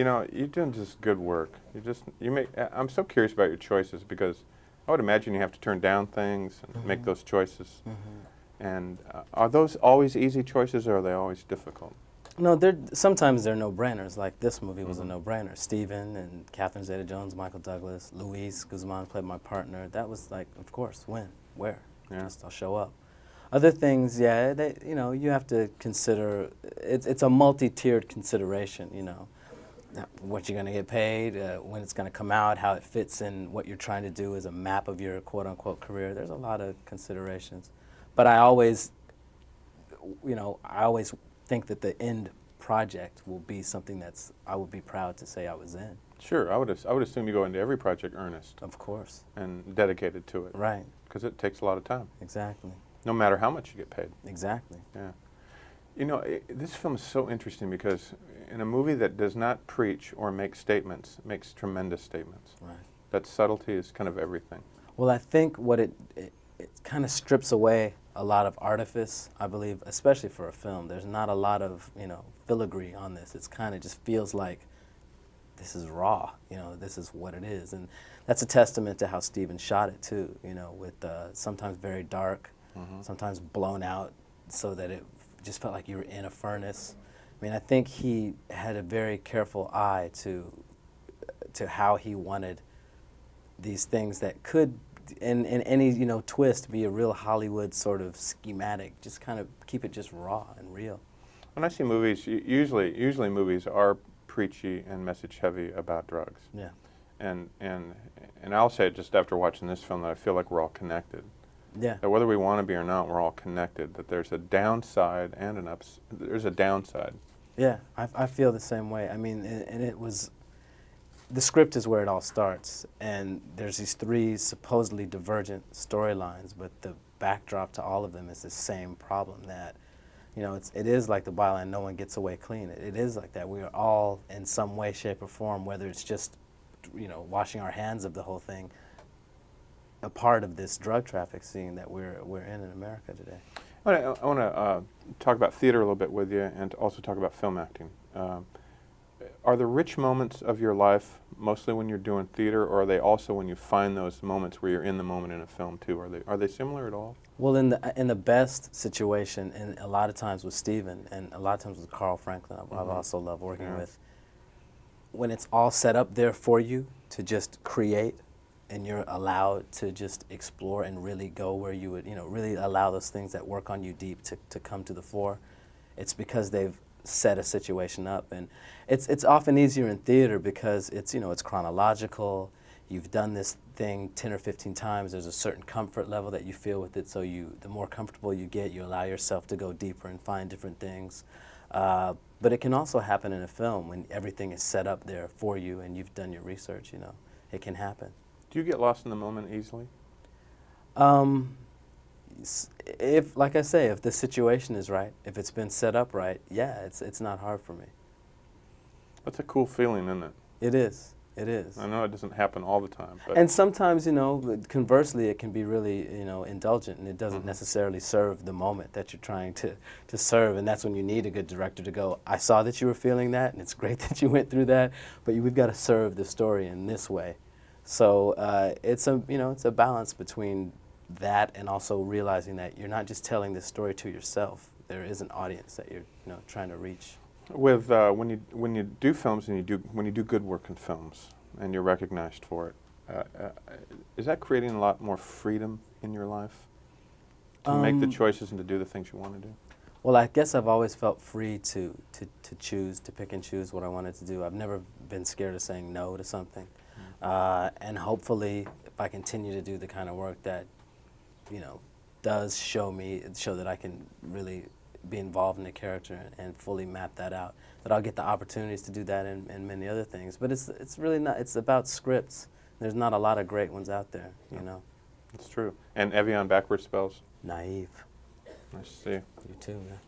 You know, you're doing just good work. I'm so curious about your choices because I would imagine you have to turn down things and make those choices. And are those always easy choices, or are they always difficult? No, sometimes they're no-brainers. Like this movie was a no-brainer. Stephen and Catherine Zeta-Jones, Michael Douglas, Luis Guzman played my partner. That was like, of course, when, where? Yeah. Just I'll show up. Other things, yeah, you have to consider. It's a multi-tiered consideration. What you're going to get paid, when it's going to come out, how it fits in what you're trying to do as a map of your quote-unquote career. There's a lot of considerations, but I always think that the end project will be something I would be proud to say I was in. Sure, I would assume you go into every project earnest. Of course. And dedicated to it. Right. Because it takes a lot of time. Exactly. No matter how much you get paid. Exactly. Yeah. You know, this film is so interesting because in a movie that does not preach or make statements, it makes tremendous statements. Right. That subtlety is kind of everything. Well, I think what it kind of strips away a lot of artifice, I believe, especially for a film. There's not a lot of, filigree on this. It's kind of just feels like this is raw, this is what it is. And that's a testament to how Steven shot it too, with sometimes very dark, sometimes blown out so that it just felt like you were in a furnace. I mean, I think he had a very careful eye to how he wanted these things that could, in any twist, be a real Hollywood sort of schematic. Just kind of keep it just raw and real. When I see movies, usually movies are preachy and message heavy about drugs. Yeah. And I'll say it just after watching this film that I feel like we're all connected. Yeah. That whether we want to be or not, we're all connected. That there's a downside and there's a downside. Yeah, I feel the same way. I mean, and it was, the script is where it all starts, and there's these three supposedly divergent storylines, but the backdrop to all of them is the same problem that, it is like the byline, no one gets away clean. It is like that. We are all in some way, shape, or form, whether it's just, washing our hands of the whole thing, a part of this drug traffic scene that we're in America today. I want to talk about theater a little bit with you and also talk about film acting. Are the rich moments of your life mostly when you're doing theater, or are they also when you find those moments where you're in the moment in a film too? Are they similar at all? Well, in the best situation, and a lot of times with Steven, and a lot of times with Carl Franklin, I've also loved working with, when it's all set up there for you to just create, and you're allowed to just explore and really go where you would, really allow those things that work on you deep to come to the fore. It's because they've set a situation up, and it's often easier in theater because it's chronological. You've done this thing 10 or 15 times. There's a certain comfort level that you feel with it. So the more comfortable you get, you allow yourself to go deeper and find different things. But it can also happen in a film when everything is set up there for you and you've done your research. It can happen. Do you get lost in the moment easily? If, like I say, if the situation is right, if it's been set up right, yeah, it's not hard for me. That's a cool feeling, isn't it? It is. It is. I know it doesn't happen all the time, but and sometimes, conversely, it can be really, indulgent, and it doesn't necessarily serve the moment that you're trying to serve, and that's when you need a good director to go, I saw that you were feeling that, and it's great that you went through that, but we've got to serve the story in this way. So it's a balance between that and also realizing that you're not just telling this story to yourself. There is an audience that you're trying to reach. With when you do films and when you do good work in films and you're recognized for it, is that creating a lot more freedom in your life to make the choices and to do the things you want to do? Well, I guess I've always felt free to choose, to pick and choose what I wanted to do. I've never been scared of saying no to something. And hopefully, if I continue to do the kind of work that, does show that I can really be involved in the character and fully map that out, that I'll get the opportunities to do that and many other things. But it's really not, it's about scripts. There's not a lot of great ones out there, It's true. And Evian backwards spells? Naive. Nice to see you. You too, man.